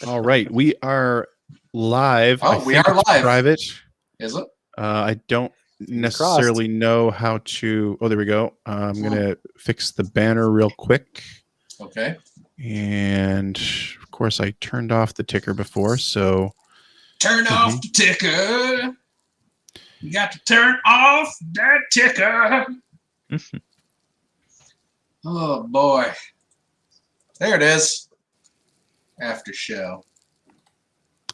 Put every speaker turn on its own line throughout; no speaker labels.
All right, we are live.
Oh, we are live.
Private.
Is it?
I don't necessarily know how to. Oh, there we go. I'm gonna fix the banner real quick.
Okay.
And of course, I turned off the ticker before, so
turn off the ticker. You got to turn off that ticker. Oh boy, there it is. After show.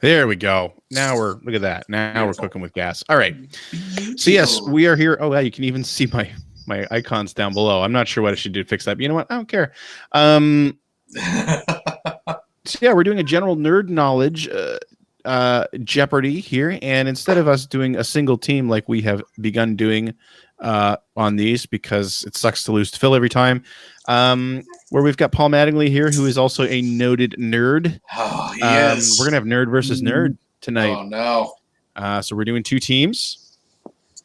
There we go. Now look at that. Now we're cooking with gas. All right. So yes, we are here. Oh, yeah, you can even see my icons down below. I'm not sure what I should do to fix that. But you know what? I don't care. So yeah, we're doing a general nerd knowledge Jeopardy here, and instead of us doing a single team like we have begun doing on these, because it sucks to lose to Phil every time, where we've got Paul Mattingly here, who is also a noted nerd.
Oh, yes.
We're gonna have nerd versus nerd tonight.
Oh no!
So we're doing two teams.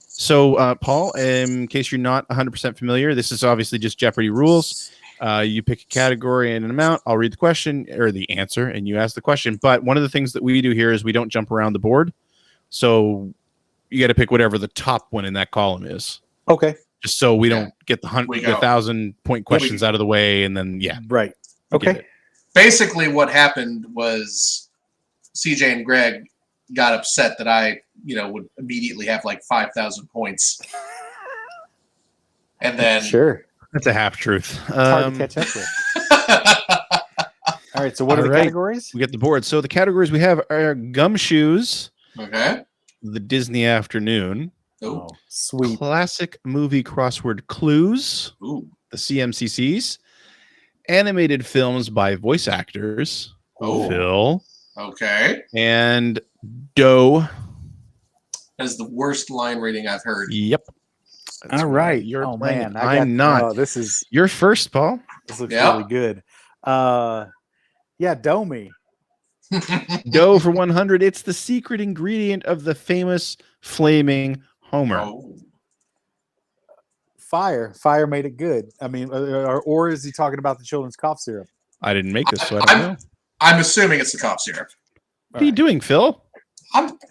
So Paul, in case you're not 100% familiar, this is obviously just Jeopardy rules. You pick a category and an amount. I'll read the question or the answer, and you ask the question. But one of the things that we do here is we don't jump around the board. So you got to pick whatever the top one in that column is.
Okay.
Just so we don't get the 1,000-point questions out of the way, and then
right. Okay.
Basically, what happened was CJ and Greg got upset that I, would immediately have like 5,000 points, and then
sure.
That's a half truth.
It's hard to catch up with. All right. So what are the categories?
We get the board. So the categories we have are Gumshoes.
Okay.
The Disney Afternoon.
Oh,
sweet.
Classic movie crossword clues.
Ooh.
The CMCCs. Animated films by voice actors.
Oh.
Phil.
Okay.
And Doe.
That is the worst line reading I've heard.
Yep.
That's all right.
You're
playing.
Man. I'm not.
Oh, this is.
You're first, Paul.
This looks really good. Domi.
Dough for 100. It's the secret ingredient of the famous flaming Homer.
Oh.
Fire. Fire made it good. I mean, or is he talking about the children's cough syrup?
I didn't make this, so I don't know.
I'm assuming it's the cough syrup.
What are you doing, Phil?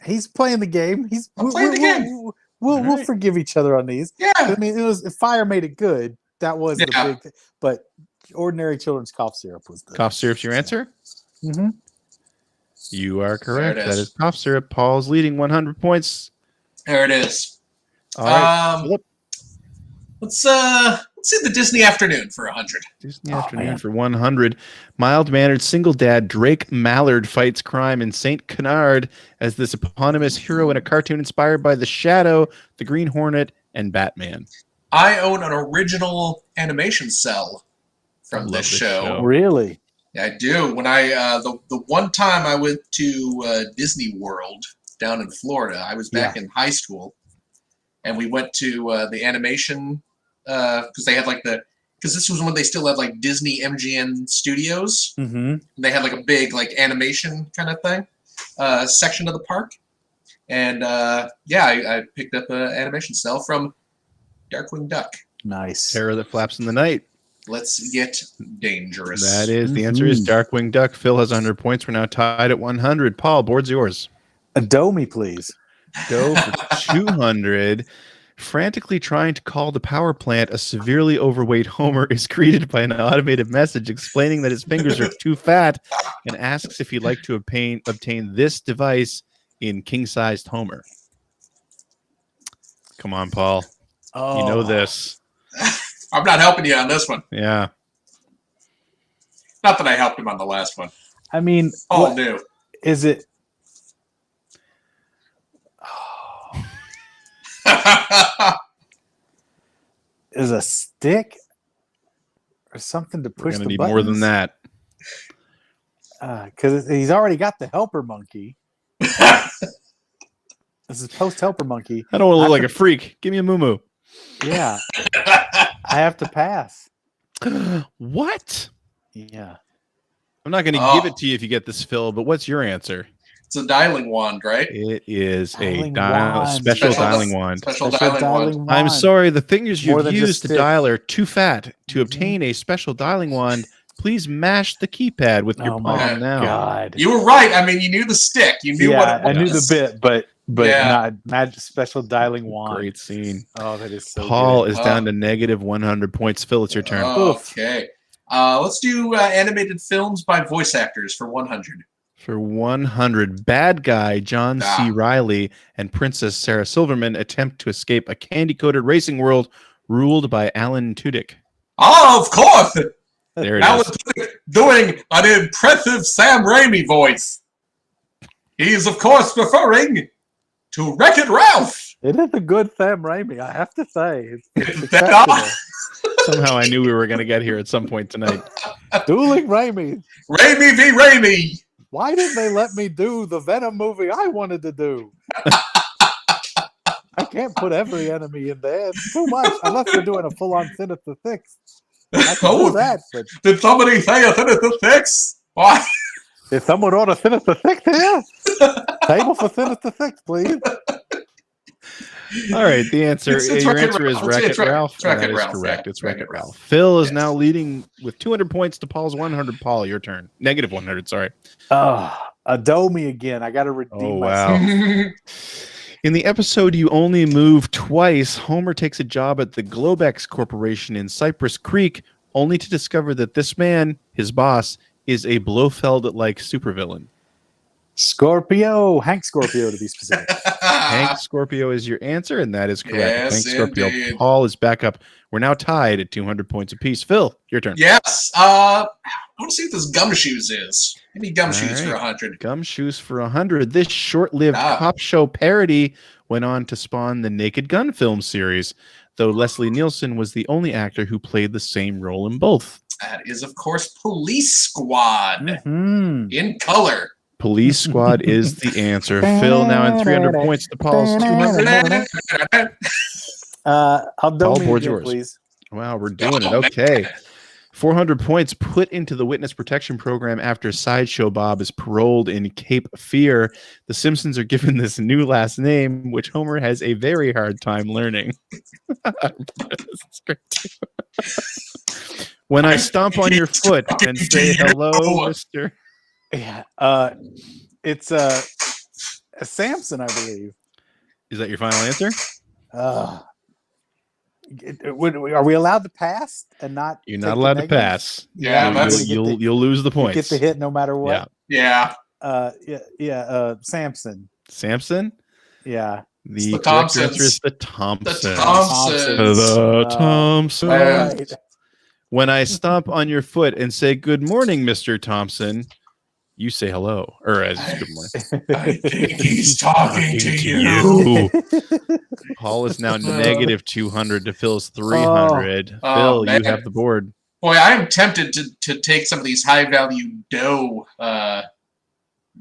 He's playing the game.
I'm playing the game.
We'll forgive each other on these.
Yeah.
I mean, it was fire made it good. That was the big thing. But ordinary children's cough syrup was the
cough syrup's your answer?
Mm-hmm.
You are correct. That is cough syrup. Paul's leading 100 points.
There it is.
All right.
Let's see the Disney Afternoon for 100.
Disney Afternoon for 100. Mild-mannered single dad Drake Mallard fights crime in St. Canard as this eponymous hero in a cartoon inspired by The Shadow, The Green Hornet, and Batman.
I own an original animation cell from this show.
Really?
Yeah, I do. When I the one time I went to Disney World down in Florida, I was back in high school, and we went to the animation because they had because this was when they still had like Disney MGM Studios.
Mm-hmm.
And they had like a big like animation kind of thing section of the park, and I picked up an animation cell from Darkwing Duck.
Nice.
Terror that flaps in the night.
Let's get dangerous.
That is the answer. Is Darkwing Duck. Phil has 100 points. We're now tied at 100. Paul, board's yours.
Adomi, please.
Go for 200. Frantically trying to call the power plant, a severely overweight Homer is greeted by an automated message explaining that his fingers are too fat and asks if he'd like to obtain this device in king-sized Homer. Come on, Paul.
Oh.
You know this.
I'm not helping you on this one.
Yeah.
Not that I helped him on the last one.
I mean,
all new.
Is it? Is a stick or something to push the buttons?
Need more than that.
Because he's already got the helper monkey. This is post helper monkey.
I don't want to look like a freak. Give me a moo-moo.
Yeah. I have to pass.
What?
Yeah.
I'm not going to give it to you if you get this, Phil, but what's your answer?
It's a dialing wand, right?
It is
special
dialing wand.
Special dialing wand.
I'm sorry, the fingers you've used to
stick.
dial are too fat. To obtain a special dialing wand, please mash the keypad with your
Oh
palm
my
now.
God.
You were right. I mean, you knew the stick. You knew what it was.
I knew the bit, but
Yeah.
not magic special dialing wand.
Great scene.
Oh, that is so
Paul
good.
is down to negative 100 points. Phil, it's your turn.
Okay. Let's do animated films by voice actors for 100.
For 100, bad guy John C. Reilly and Princess Sarah Silverman attempt to escape a candy-coated racing world ruled by Alan Tudyk.
Oh, of course.
There it
Alan
is.
Tudyk doing an impressive Sam Raimi voice. He's, of course, referring to Wreck-It Ralph.
It is a good Sam Raimi, I have to say. It's
Is that
exceptional.
not?
Somehow I knew we were going to get here at some point tonight.
Dueling Raimi.
Raimi v. Raimi.
Why didn't they let me do the Venom movie I wanted to do? I can't put every enemy in there. It's too much. Unless we're doing a full-on Sinister Six. I can do that, but
Did somebody say a Sinister Six? Why?
if someone order Sinister Six here, table for Sinister Six, please.
All right, the answer.
It's
Your
Wreck-It
answer is
Ralph.
Wreck-It
It's Wreck-It
Ralph.
Ralph.
That is
Ralph,
correct.
yeah.
It's Wreck-It
Wreck-It
Ralph.
Ralph.
Phil is
Yes.
now leading with 200 points to Paul's 100. Paul, your turn. Negative 100, sorry.
Adomi again. I got to redeem
Oh,
myself.
wow. In the episode You Only Move Twice, Homer takes a job at the Globex Corporation in Cypress Creek, only to discover that this man, his boss, is a Blofeld-like supervillain.
Scorpio. Hank Scorpio, to be specific.
Hank Scorpio is your answer, and that is correct.
Yes,
Hank Scorpio.
indeed.
Paul is back up. We're now tied at 200 points apiece. Phil, your turn.
Yes. I want to see what this Gumshoes is. Give me Gumshoes
All
for
right.
100.
Gumshoes for 100. This short-lived
Ah.
cop show parody went on to spawn the Naked Gun film series, though Leslie Nielsen was the only actor who played the same role in both.
That is, of course, Police Squad
Mhm.
in color.
Police Squad is the answer. Phil now in 300 points to Paul's 200.
Adomi
board's
again,
yours.
please.
Wow, we're doing it. Okay. 400 points put into the witness protection program after Sideshow Bob is paroled in Cape Fear. The Simpsons are given this new last name, which Homer has a very hard time learning. This is great. When I stomp on your foot and say hello, Mr.
Yeah. It's Samson, I believe.
Is that your final answer?
Are we allowed to pass and not?
You're
take
not
the
allowed to
negative?
pass.
Yeah,
You'll-
that's-
you'll lose the
You
points.
get the hit no matter
Yeah.
what.
Yeah.
Samson.
Samson?
Yeah.
The
the
correct
Thompsons.
answer is the Thompsons.
The Thompsons.
The Thompsons.
All right.
When I stomp on your foot and say good morning, Mr. Thompson, you say hello. Or as good morning.
I think he's talking to you.
Paul is now negative 200 to Phil's 300.
Oh,
Phil,
man.
you have the board.
Boy, I am tempted to take some of these high-value dough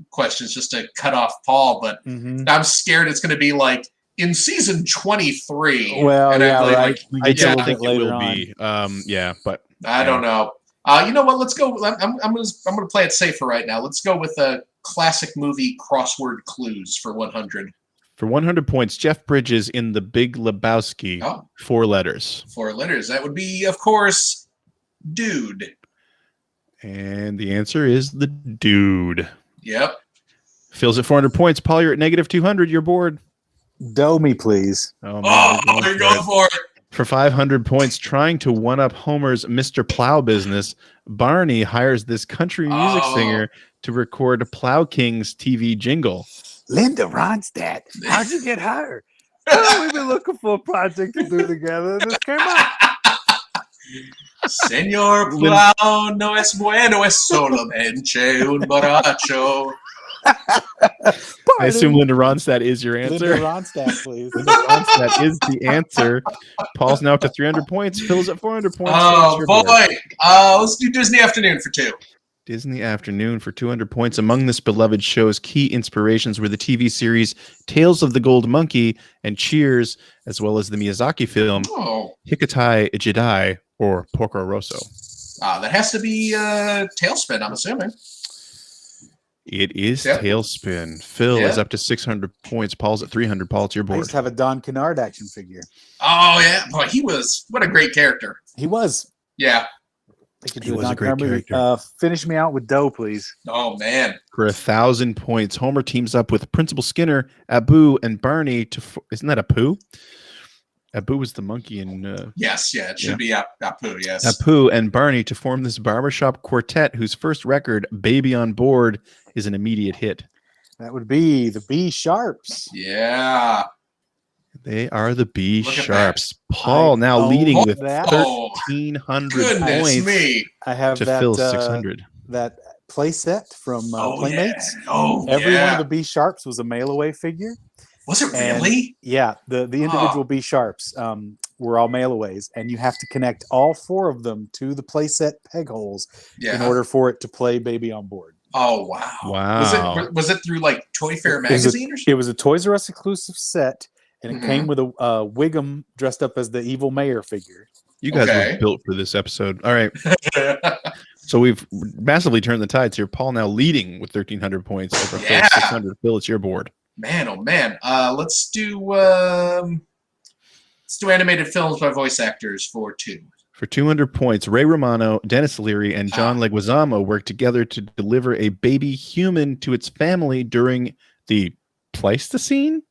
questions just to cut off Paul, but
Mhm.
I'm scared it's going to be like in season 23.
Well,
and
yeah,
I'm like,
right. We
I
get a
don't
little
think
bit
it
later
will
on.
be. Yeah, but
I don't know. You know what? Let's go. I'm gonna play it safer right now. Let's go with a classic movie crossword clues for 100.
for 100 points, Jeff Bridges in The Big Lebowski,
Oh,
4 letters.
4 letters. That would be, of course, dude.
And the answer is the dude.
Yep.
Phil's at 400 points. Paul, you're at negative 200. You're bored.
Domi, please.
Oh, man,
Oh,
we're
you're
for
going
it.
for it.
For 500 points, trying to one-up Homer's Mr. Plow business, Barney hires this country music
Oh.
singer to record Plow King's TV jingle.
Linda Ronstadt. How'd you get hired? Oh, we've been looking for a project to do together. This came out.
Señor Plow no es bueno, es solamente un borracho.
I assume Linda Ronstadt is your
Linda
answer.
Ronstadt, please.
Linda Ronstadt is the answer. Paul's now up to 300 points. Phil's at 400 points. Phil, it's
Oh,
your
boy.
board.
Let's do Disney Afternoon for 2.
Disney Afternoon for 200 points. Among this beloved show's key inspirations were the TV series Tales of the Gold Monkey and Cheers, as well as the Miyazaki film
Oh,
Hikatai Jidai or Porco Rosso.
that has to be Tailspin, I'm assuming.
It is
Yep.
Tailspin. Phil
Yeah.
is up to 600 points. Paul's at 300. Paul, it's your
I
board.
used to have a Don Kennard action figure.
Oh, yeah. Boy, what a great character.
He was.
Yeah.
They could
He
do a
was a great
non-car movie.
character.
Finish me out with Doe, please.
Oh man.
For 1,000 points, Homer teams up with Principal Skinner, Abu, and Barney to. Isn't that Apu? Abu was the monkey in.
Yes, yeah, it should be Apu. Yes.
Apu and Barney to form this barbershop quartet whose first record, Baby on Board, is an immediate hit.
That would be the B Sharps.
Yeah.
They are the B
Look at
Sharps. Paul now leading with
that.
1,300
Goodness
points
me.
I have
to
that
Phil's 600.
that play set from Playmates.
Yeah. Oh,
Every
yeah.
one of the B Sharps was a mail away figure.
Was it
And
really?
yeah, the individual B Sharps were all mail aways, and you have to connect all 4 of them to the playset peg holes in order for it to play Baby on Board.
Oh wow!
Wow.
Was it through like Toy Fair magazine or something?
It was a Toys R Us exclusive set, and it
Mhm.
came with a Wiggum dressed up as the evil mayor figure.
You guys were built for this episode. All right. So we've massively turned the tides here. Paul now leading with 1,300 points over Phil 600. Phil, it's your board.
Man, oh man. Let's do animated films by voice actors for 2.
For 200 points, Ray Romano, Dennis Leary, and John Leguizamo worked together to deliver a baby human to its family during the Pleistocene.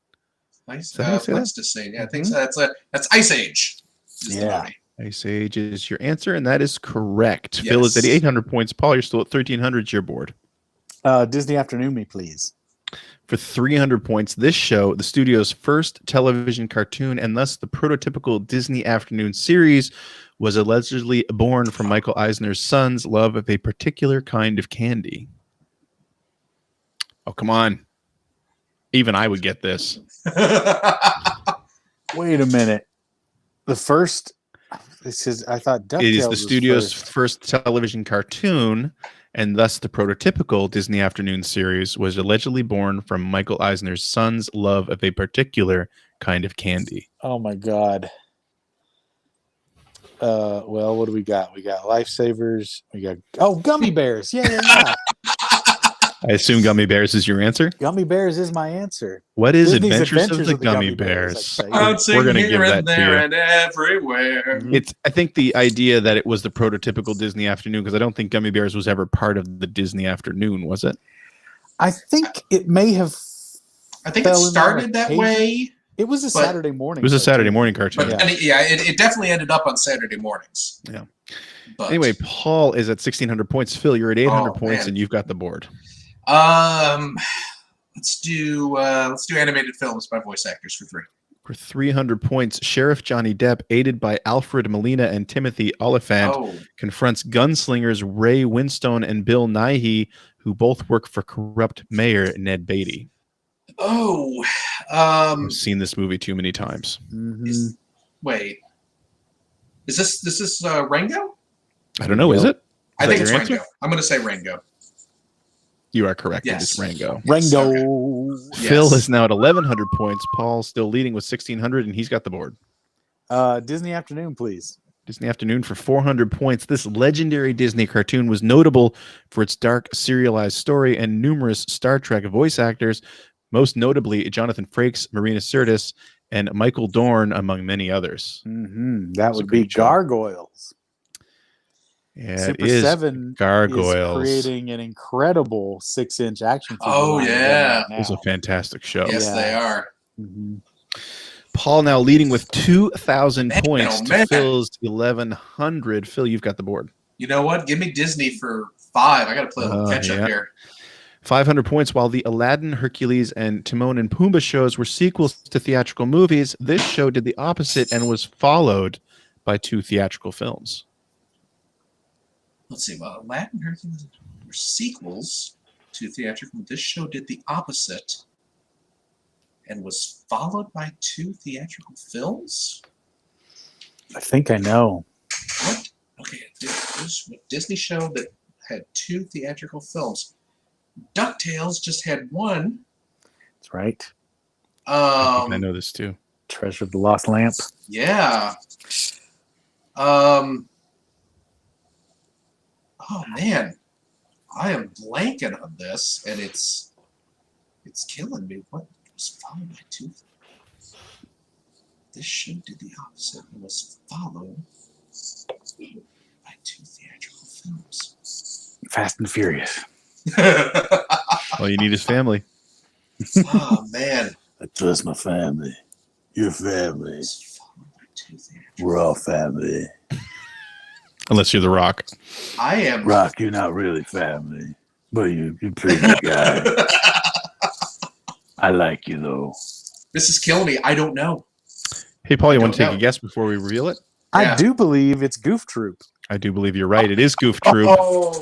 Pleistocene. Yeah, I think so. That's Ice Age.
Yeah.
Ice Age is your answer, and that is correct.
Yes.
Phil is at 800 points. Paul, you're still at 1,300. It's your board.
Disney Afternoon Me, please.
For 300 points, this show, the studio's first television cartoon and thus the prototypical Disney afternoon series, was allegedly born from Michael Eisner's son's love of a particular kind of candy. Oh, come on. Even I would get this.
Wait a minute. The first, this is, I thought DuckTales
It is the
was
studio's first television cartoon, and thus the prototypical Disney afternoon series was allegedly born from Michael Eisner's son's love of a particular kind of candy.
Oh my God. Well, what do we got? We got Lifesavers. We got Gummy Bears. Yeah.
I assume Gummy Bears is your answer.
Gummy Bears is my answer.
What is
Disney's
Adventures of the Gummy Bears?
We're going to give that to you. And everywhere.
I think the idea that it was the prototypical Disney afternoon, because I don't think Gummy Bears was ever part of the Disney afternoon, was it?
I think it may have.
I think it started that way.
It was a Saturday morning.
It was a Saturday morning cartoon.
But it definitely ended up on Saturday mornings.
Yeah.
But
anyway, Paul is at 1,600 points. Phil, you're at 800 points, and you've got the board.
Let's do animated films by voice actors for 3.
For 300 points, Sheriff Johnny Depp, aided by Alfred Molina and Timothy Oliphant, confronts gunslingers Ray Winstone and Bill Nighy, who both work for corrupt Mayor Ned Beatty. I've seen this movie too many times.
Wait, is this Rango?
I don't know. Is it?
I think it's Rango. I'm going to say Rango.
You are correct.
Yes.
It's Rango.
Rango.
Okay.
Phil is now at 1,100 points. Paul still leading with 1,600, and he's got the board.
Disney Afternoon, please.
Disney Afternoon for 400 points. This legendary Disney cartoon was notable for its dark, serialized story and numerous Star Trek voice actors, most notably Jonathan Frakes, Marina Sirtis, and Michael Dorn, among many others.
That would be Gargoyles.
Yeah,
Super
it is
7
Gargoyles.
is creating an incredible 6-inch action figure.
It was a fantastic show.
Yes, they are.
Paul now leading with 2,000 points to Phil's 1,100. Phil, you've got the board.
You know what? Give me Disney for 5. I got to play a little catch up here.
500 points. While the Aladdin, Hercules, and Timon and Pumbaa shows were sequels to theatrical movies, this show did the opposite and was followed by 2 theatrical films.
Let's see. Well, Aladdin, Hercules were sequels to theatrical. This show did the opposite and was followed by 2 theatrical films?
I think I know.
What? Okay, there's a Disney show that had 2 theatrical films. DuckTales just had 1.
That's right.
I know this too.
Treasure of the Lost Lamp.
Yeah. Oh man, I am blanking on this, and it's killing me. What was followed by 2? This show did the opposite and was followed by 2 theatrical films.
Fast and Furious.
All you need is family.
Oh man,
I trust my family. Your family. We're all family.
Unless you're The Rock.
I am.
Rock, you're not really family, but you're a pretty good guy. I like you though.
This is killing me. I don't know.
Hey, Paul, you want to
don't
take
know.
a guess before we reveal it?
Yeah.
I do believe it's Goof Troop.
I do believe you're right. It is Goof Troop.
Oh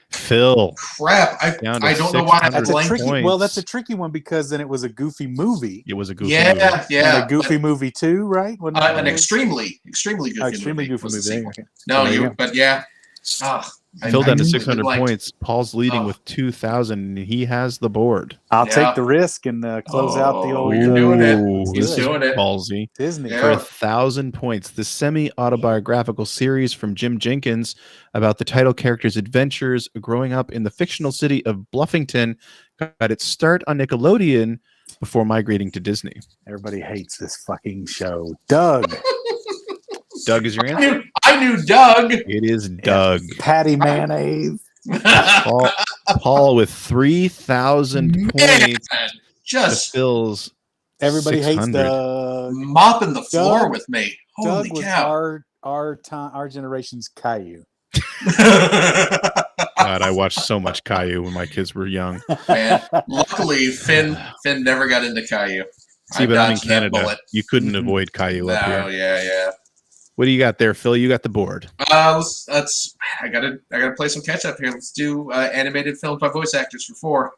Phil.
crap!
Down to
I don't know why I
600
That's a
blanked.
tricky.
points.
Well, that's a tricky one because then it was a Goofy movie.
It was a Goofy
Yeah,
movie.
And
yeah.
a Goofy movie too, right? Wasn't that
An
what it was?
extremely goofy
Extremely
movie.
Goofy
was the
movie. There you
sequel.
go.
No,
There you
you.
go.
But yeah.
Phil down to
completely
600
blanked.
points. Paul's leading
Oh.
with 2,000, and he has the board.
I'll
Yeah.
take the risk and close out the old
You're doing it.
Ooh,
He's
this
doing
is
it.
ballsy.
Disney.
Yeah.
For 1,000 points, the semi-autobiographical series from Jim Jenkins about the title character's adventures growing up in the fictional city of Bluffington got its start on Nickelodeon before migrating to Disney.
Everybody hates this fucking show. Doug.
Doug is your answer?
I knew Doug.
It is Doug.
Patty Mayonnaise.
Paul with 3,000
Man,
points to
just
Phil's
Everybody hates
600.
Doug.
mopping the floor
Doug-
with me.
Doug
Holy
was
cow!
our generation's Caillou.
God, I watched so much Caillou when my kids were young.
Man, luckily Finn never got into Caillou.
See,
I
but I'm in
dodged that
Canada.
bullet.
You couldn't
Mhm.
avoid Caillou up
No,
here.
yeah.
What do you got there, Phil? You got the board.
Let's. I gotta play some catch up here. Let's do animated films by voice actors for 4.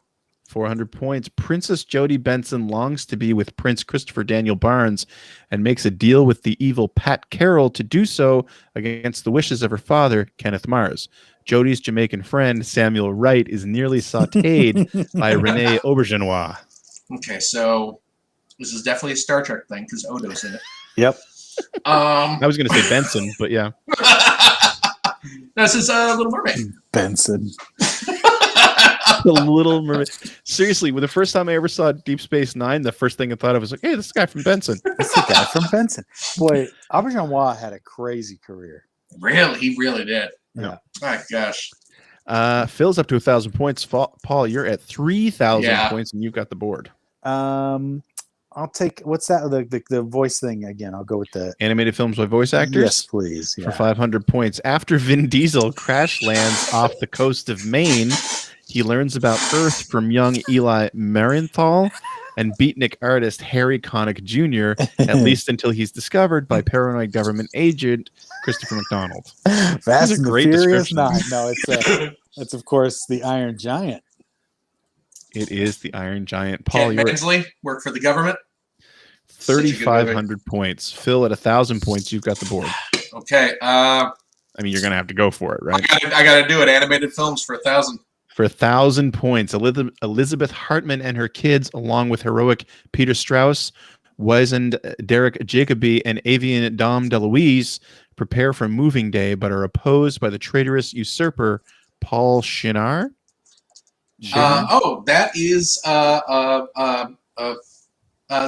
400 points. Princess Jodie Benson longs to be with Prince Christopher Daniel Barnes and makes a deal with the evil Pat Carroll to do so against the wishes of her father, Kenneth Mars. Jodie's Jamaican friend, Samuel Wright, is nearly sautéed by Renee Aubergenois.
Okay, so this is definitely a Star Trek thing because Odo's in it.
Yep.
I was going to say Benson, but yeah.
This is Little Mermaid.
Benson.
The Little Mermaid. Seriously, when the first time I ever saw Deep Space Nine, the first thing I thought of was like, hey, this guy from Benson.
That's the guy from Benson. Boy, Aubergenois had a crazy career.
Really, he really did.
Yeah.
My gosh.
Phil's up to 1,000 points. Paul, you're at 3,000
Yeah.
points, and you've got the board.
I'll take what's that? The voice thing again. I'll go with the
Animated films by voice actors?
Yes, please.
For
Yeah.
500 points. After Vin Diesel crash lands off the coast of Maine, he learns about Earth from young Eli Marienthal and beatnik artist Harry Connick Jr., at least until he's discovered by paranoid government agent Christopher McDonald.
Fast
These are
and the
great
Furious
descriptions.
9. No, it's of course the Iron Giant.
It is the Iron Giant. Paul,
Kent
you're at
Mansley worked for the government.
3,500 points. Phil at 1,000 points. You've got the board.
Okay,
I mean, you're going to have to go for it, right?
I gotta do it. Animated films for 1,000.
For 1,000 points, Elizabeth Hartman and her kids, along with heroic Peter Strauss, wizened Derek Jacobi, and avian Dom DeLuise, prepare for moving day, but are opposed by the traitorous usurper Paul Shinar.
That is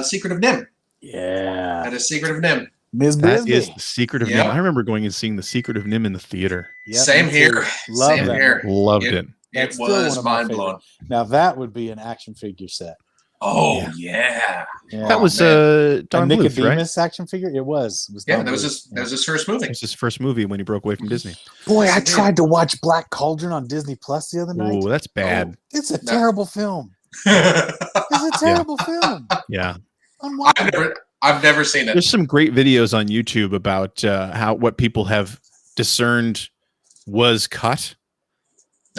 Secret of Nim.
Yeah.
That is Secret of Nim.
Ms.
That
Bisbee.
is the Secret of
Yep.
Nim. I remember going and seeing the Secret of Nim in the theater.
Yep,
Same
me too.
here.
Love
Same
that.
here.
Loved it.
It
That's still one
was
of my
mind blowing.
Now that would be an action figure set.
Oh
Yeah.
yeah.
That was
A
Don Bluth, right?
Nicodemus action figure. It was.
Yeah,
Don
that was
Bluth.
his first movie.
It was his first movie when he broke away from Disney.
Boy, I tried to watch Black Cauldron on Disney Plus the other night.
Oh, that's bad.
It's a
No.
terrible film.
I've
It's a terrible film.
Yeah.
Unwatchable.
never seen it.
There's some great videos on YouTube about what people have discerned was cut.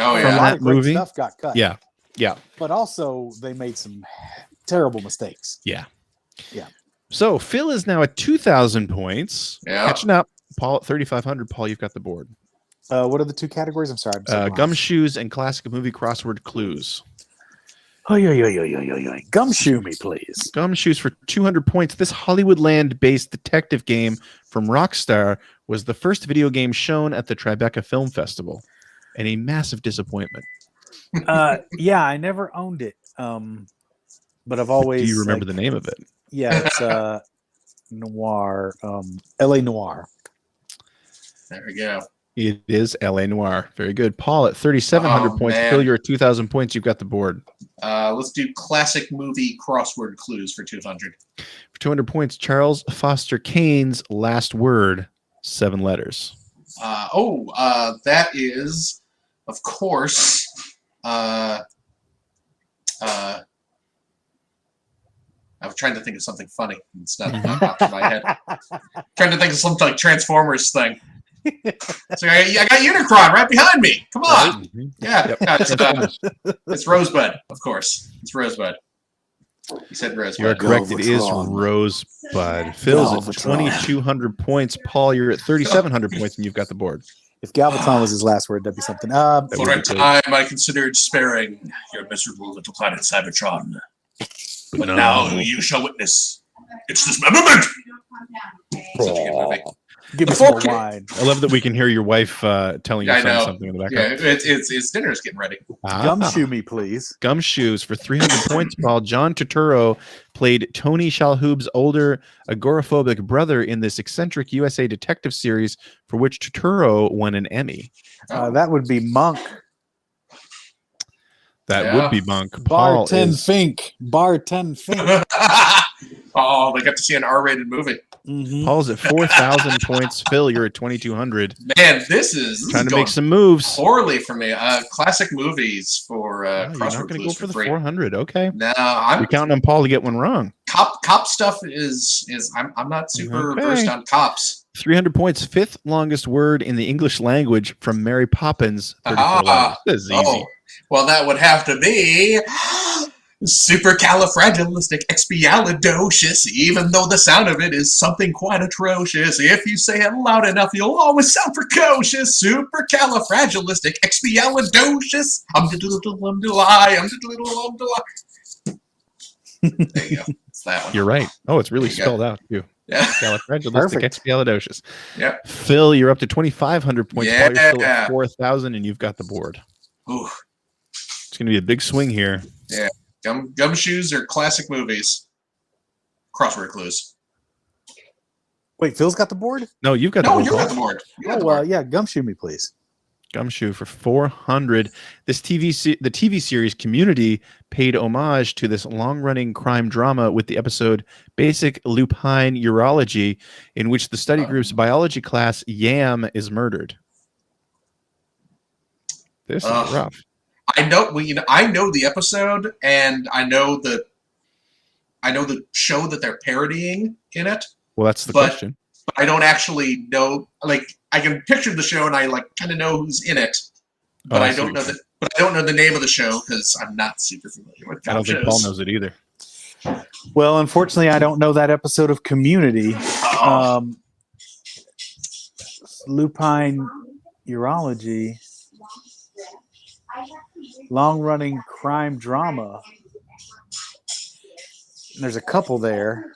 Oh
A
From
yeah.
lot
that
of great
movie?
stuff got cut.
Yeah. Yeah.
But also they made some terrible mistakes.
Yeah.
Yeah.
So Phil is now at 2,000 points.
Yeah.
Catching up. Paul at 3,500. Paul, you've got the board.
What are the two categories? I'm sorry. I'm so blind.
Gumshoes and classic movie crossword clues.
Oh, yeah. Gumshoe me, please.
Gumshoes for 200 points. This Hollywoodland-based detective game from Rockstar was the first video game shown at the Tribeca Film Festival, and a massive disappointment.
Yeah, I never owned it. But I've always.
Do you remember the name of it?
Yeah, it's Noir. LA Noir.
There we go.
It is L.A. Noire. Very good. Paul at 3,700 points.
man.
Phil, you're at 2,000 points. You've got the board.
Let's do classic movie crossword clues for 200.
For 200 points, Charles Foster Kane's last word, 7 letters.
That is, of course, I was trying to think of something funny. It's not popped in my head. Trying to think of something like Transformers thing. So I got Unicron right behind me. Come on. Yeah. Yep. It's Rosebud, of course. It's Rosebud. You said Rosebud.
You're correct. It is Rosebud. Phil's at 2,200 points. Paul, you're at 3,700 points, and you've got the board.
If Galvatron was his last word, that'd be something.
For a time, I considered sparing your miserable little planet Cybertron. But now you shall witness its dismemberment. Such a good movie.
Give me some more wine.
I love that we can hear your wife telling your son something in the background.
Yeah, it's dinner's getting ready.
Gumshoe me, please.
Gumshoes for 300 points, Paul. John Turturro played Tony Shalhoub's older agoraphobic brother in this eccentric USA detective series for which Turturro won an Emmy.
That would be Monk.
That would be Monk.
Barton Fink. Barton Fink.
Oh, they got to see an R-rated movie.
Mm-hmm.
Paul's at 4,000 points. Phil, you're at 2,200.
Man, this is
trying to make some moves.
Poorly for me. Classic movies for
you're not going to go for the 400. Okay.
No,
you're counting on Paul to get one wrong.
Cop stuff is I'm not super versed on cops.
300 points. 5th longest word in the English language from Mary Poppins. 34 letters. This is easy.
Well, that would have to be supercalifragilisticexpialidocious, even though the sound of it is something quite atrocious. If you say it loud enough, you'll always sound precocious. Supercalifragilisticexpialidocious. There you go. It's that one.
You're right. Oh, it's really spelled out too.
Yeah.
Califragilisticexpialidocious.
Yep.
Phil, you're up to 2,500 points.
Yeah.
Paul, you're still at 4,000, and you've got the board.
Ooh.
It's going to be a big swing here.
Yeah. Gumshoes are classic movies. Crossword clues.
Wait, Phil's got the board?
No, you've got the board.
No, you got the board.
Yeah, Gumshoe me, please.
Gumshoe for 400. The TV series Community paid homage to this long-running crime drama with the episode Basic Lupine Urology, in which the study group's biology class Yam is murdered. This is rough.
I know the episode, and I know the show that they're parodying in it.
Well, that's the question.
But I don't actually know. Like, I can picture the show, and I kind of know who's in it, but I don't know that. But I don't know the name of the show because I'm not super familiar with.
I don't think Paul knows it either.
Well, unfortunately, I don't know that episode of Community. Lupine Urology. Long-running crime drama. And there's a couple there.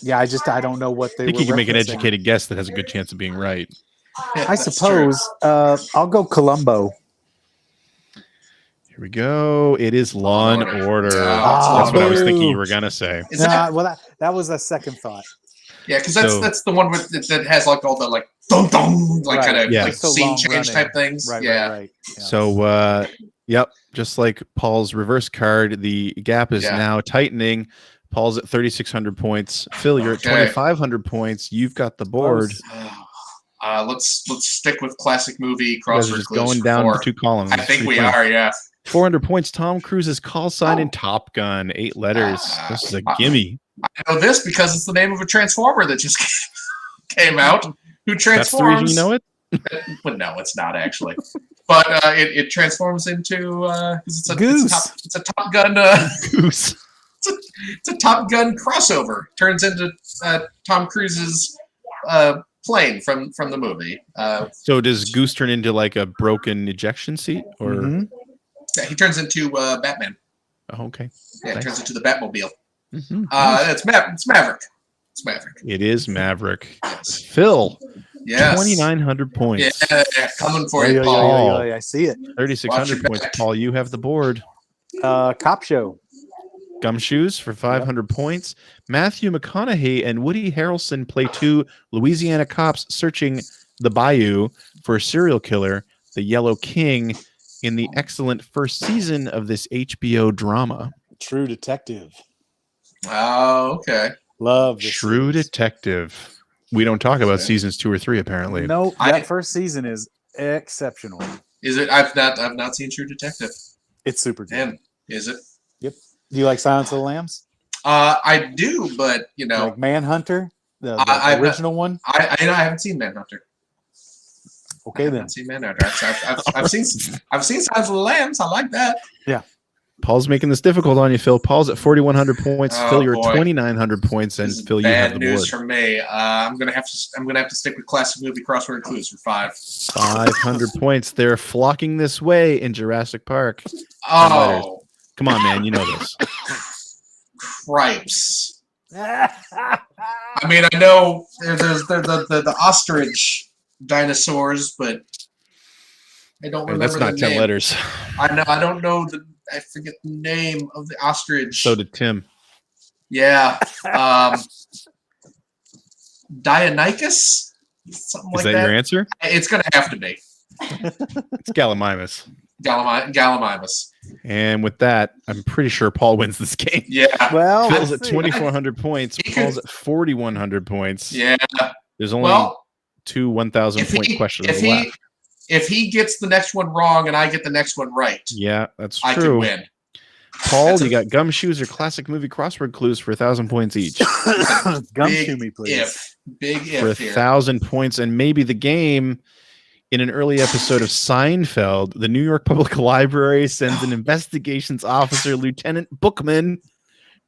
Yeah, I don't know what they were.
I think you can make an educated guess that has a good chance of being right.
I suppose. I'll go Columbo.
Here we go. It is Law and Order.
That's
what I was thinking you were gonna say.
Well, that was a second thought.
Yeah, because that's the one that has all the dun dun kind of scene change type things.
Right.
Yeah. So yep, just like Paul's reverse card, the gap is now tightening. Paul's at 3,600 points. Phil, you're at 2,500 points. You've got the board.
Let's stick with classic movie crossword clues.
Going down the 2 columns.
I think we are. Yeah.
400 points. Tom Cruise's call sign in Top Gun. 8 letters. This is a gimme.
I know this because it's the name of a Transformer that just came out. Who transforms?
That's the reason you know it?
But no, it's not actually. But it transforms into it's a
Goose.
It's a Top Gun
Goose.
It's a Top Gun crossover. Turns into Tom Cruise's plane from the movie.
So does Goose turn into like a broken ejection seat, or
yeah, he turns into Batman.
Oh, okay.
Yeah, he turns into the Batmobile.
Mm-hmm.
It's Maverick. It's Maverick.
It is Maverick. Yes. Phil.
Yes.
2,900 points.
Yeah, coming for you, Paul.
I see it.
3,600 points. Paul, you have the board.
Cop Show.
Gumshoes for 500 points. Matthew McConaughey and Woody Harrelson play 2 Louisiana cops searching the bayou for a serial killer, the Yellow King, in the excellent first season of this HBO drama?
True Detective.
Oh, okay.
Love this
True
series.
Detective. We don't talk about seasons 2 or 3 apparently.
No, that first season is exceptional.
Is it? I've not seen True Detective.
It's super good.
And is it?
Yep. Do you like Silence of the Lambs?
I do, but
Like Manhunter, the original one.
I haven't seen Manhunter.
Okay,
I
then.
haven't seen Manhunter. I've seen Silence of the Lambs. I like that.
Yeah.
Paul's making this difficult on you, Phil. Paul's at 4,100 points.
Oh,
Phil, you're
boy.
at 2,900 points, and
This is
Phil, you have
bad
the
news
board.
for me. I'm gonna have to stick with classic movie crossword clues for 5.
500 points. They're flocking this way in Jurassic Park.
Oh,
Come on, man. You know this.
cripes! I mean, I know there's the ostrich dinosaurs, but I don't remember.
That's not
the
10
name.
letters.
I know. I don't know I forget the name of the ostrich.
So did Tim.
Yeah. Deinonychus? Something like
Is that your answer?
It's going to have to be.
It's Gallimimus.
Gallimimus.
And with that, I'm pretty sure Paul wins this game.
Yeah.
Well,
Phil's
let's
at
see.
2,400 points. Paul's at 4,100 points.
Yeah.
There's only 2 1,000 point questions left.
If he gets the next one wrong and I get the next one right,
Yeah, that's
I
true.
can win.
Paul, you got gumshoes or classic movie crossword clues for 1,000 points each.
Gumshoe me, please.
Big if
For
here.
1,000 points, and maybe the game. In an early episode of Seinfeld, the New York Public Library sends an investigations officer, Lieutenant Bookman,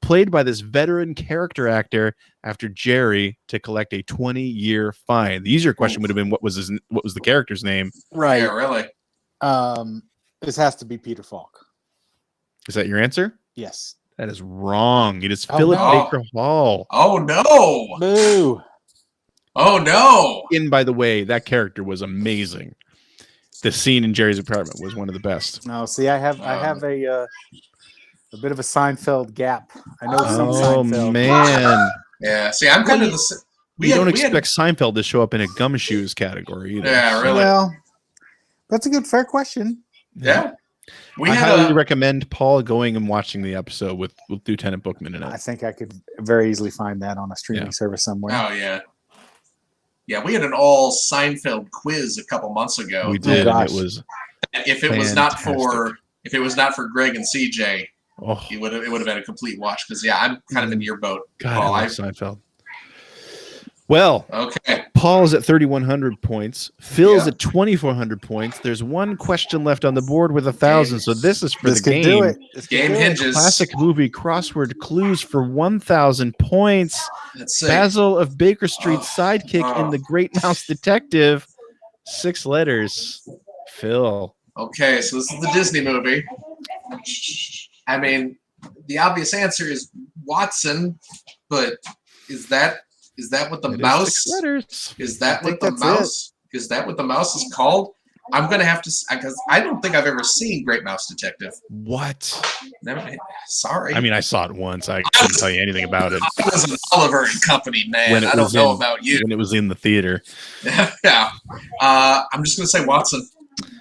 played by this veteran character actor, after Jerry to collect a 20-year fine. The easier question would have been what was the character's name?
Right.
Yeah, really.
This has to be Peter Falk.
Is that your answer?
Yes.
That is wrong. It is
Oh,
Philip
no.
Baker Hall.
Oh, no.
Boo.
Oh, no.
And by the way, that character was amazing. The scene in Jerry's apartment was one of the best.
No, see, I have a bit of a Seinfeld gap. I know some
Oh,
Seinfeld.
man.
Yeah, see, I'm kind of the...
We don't expect Seinfeld to show up in a gumshoes category either.
Yeah, really.
Well, that's a good, fair question.
Yeah.
I highly recommend Paul going and watching the episode with Lieutenant Bookman in
I
it.
think I could very easily find that on a streaming service somewhere.
Oh, yeah. Yeah, we had an all Seinfeld quiz a couple months ago.
We did. And
gosh.
it was
If it was not for Greg and CJ,
oh
it would have been a complete watch. Because I'm kind of in your boat,
God,
Paul.
I love Seinfeld. Well,
Okay.
Paul's at 3,100 points. Phil's
Yeah.
at 2,400 points. There's one question left on the board with 1,000. So this is for
This
the
could
game.
do it. This could
Game
do it.
hinges.
Classic movie crossword clues for 1,000 points.
Let's see.
Basil of Baker Street's sidekick in
Oh.
The Great Mouse Detective. 6 letters. Phil.
Okay, so this is the Disney movie. I mean, the obvious answer is Watson, but is that what the
It is
mouse
6 letters.
is? That
I
what
think
the
that's
mouse is? That what the mouse is called? I'm gonna have to because I don't think I've ever seen Great Mouse Detective.
What?
Never, sorry.
I mean, I saw it once. I couldn't tell you anything about it.
I was an Oliver and Company man.
When it
I don't
was
know
in-
about you.
When it was in the theater.
Yeah. I'm just gonna say Watson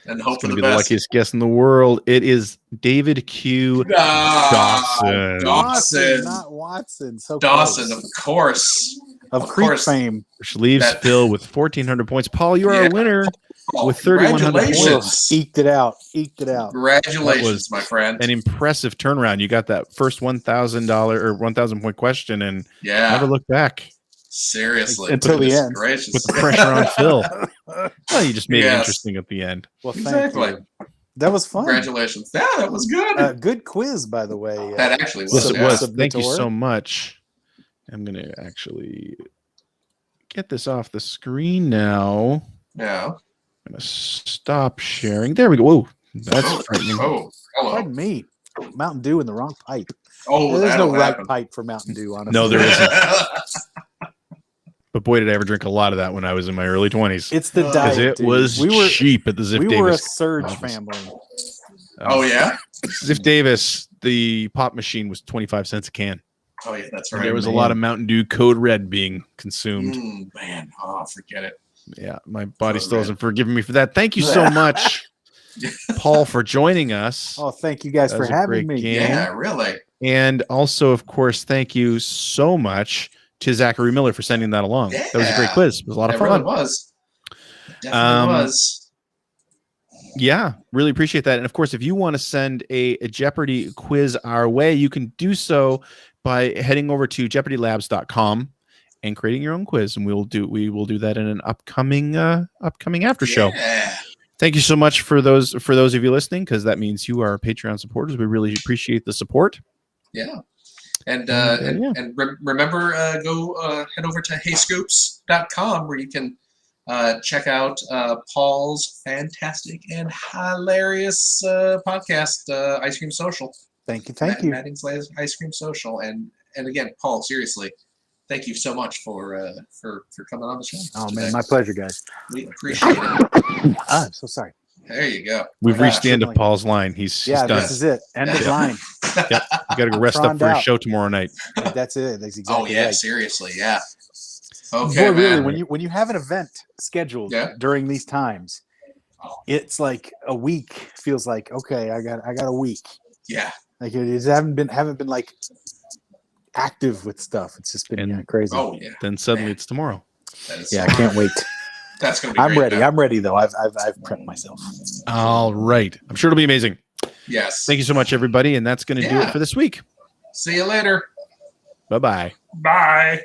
and hope
It's
for
going
the
to be the
best.
luckiest guess in the world. It is David Q. Dawson.
Dawson.
Not Watson. So
Dawson,
close.
of course.
Of
of
Creek
course.
fame.
Which leaves
That-
Phil with 1,400 points. Paul, you are
Yeah.
a winner.
Oh,
With 3,100
congratulations.
Eked it out. Eked it out.
Congratulations,
That was
my friend.
An impressive turnaround. You got that first $1,000 or 1,000 point question and
Yeah.
never looked back.
Seriously.
Until the
Goodness
end.
Gracious.
Put the pressure on Phil. Well, you just made it
Yes.
interesting at the end.
Well, thank
Exactly.
you. That was fun.
Congratulations. Yeah, that was good.
Good quiz, by the way.
that actually was.
Yes,
So
it
yeah.
was.
submit
Thank
to
you
work.
so much. I'm going to actually get this off the screen now.
Yeah.
I'm going to stop sharing. There we go. Whoa, that's frightening.
Oh, hello.
Pardon me. Mountain Dew in the wrong pipe.
Oh,
There's
that'll
no right
happen.
pipe for Mountain Dew, honestly.
No, there isn't. But boy, did I ever drink a lot of that when I was in my early 20s.
It's the
Because
diet.
Because it
dude.
was
we were
cheap at the Ziff
we
Davis.
were a surge
office.
family.
Oh, yeah?
Ziff Davis, the pop machine was 25 cents a can.
Oh, yeah, that's
And
right.
there was a
man.
lot of Mountain Dew Code Red being consumed.
Man, oh, forget it.
Yeah, my body still hasn't forgiven me for that. Thank you so much, Paul, for joining us.
Oh, thank you guys for having me.
Game.
Yeah, really.
And also, of course, thank you so much to Zachary Miller for sending that along.
Yeah.
That was a great quiz. It was a lot of fun.
It really was. It definitely was.
Yeah, really appreciate that. And of course, if you want to send a Jeopardy quiz our way, you can do so by heading over to jeopardylabs.com and creating your own quiz, and we will do that in an upcoming after show. Thank you so much for those of you listening, because that means you are Patreon supporters. We really appreciate the support.
Yeah. And remember, go head over to heyscoops.com where you can check out Paul's fantastic and hilarious podcast, Ice Cream Social.
Thank you.
Matting's Ice Cream Social. And again, Paul, seriously, thank you so much for coming on the show.
Oh man, my pleasure, guys.
We appreciate it.
I'm so sorry.
There you go.
We've reached the end of Paul's line. He's done.
This is it. End of line.
Yep. You got to go rest up for his show tomorrow night.
That's it. That's exactly.
Right. Seriously, yeah. Okay,
boy, really, when you have an event scheduled during these times, it's like a week feels like, okay, I got a week.
Yeah.
Like it haven't been like active with stuff. It's just been crazy.
Oh yeah.
Then suddenly it's tomorrow.
I can't wait.
That's gonna be.
I'm ready. I'm ready though. I've prepped myself.
All right. I'm sure it'll be amazing.
Yes.
Thank you so much, everybody, and that's going to do it for this week.
See you later.
Bye-bye.
Bye.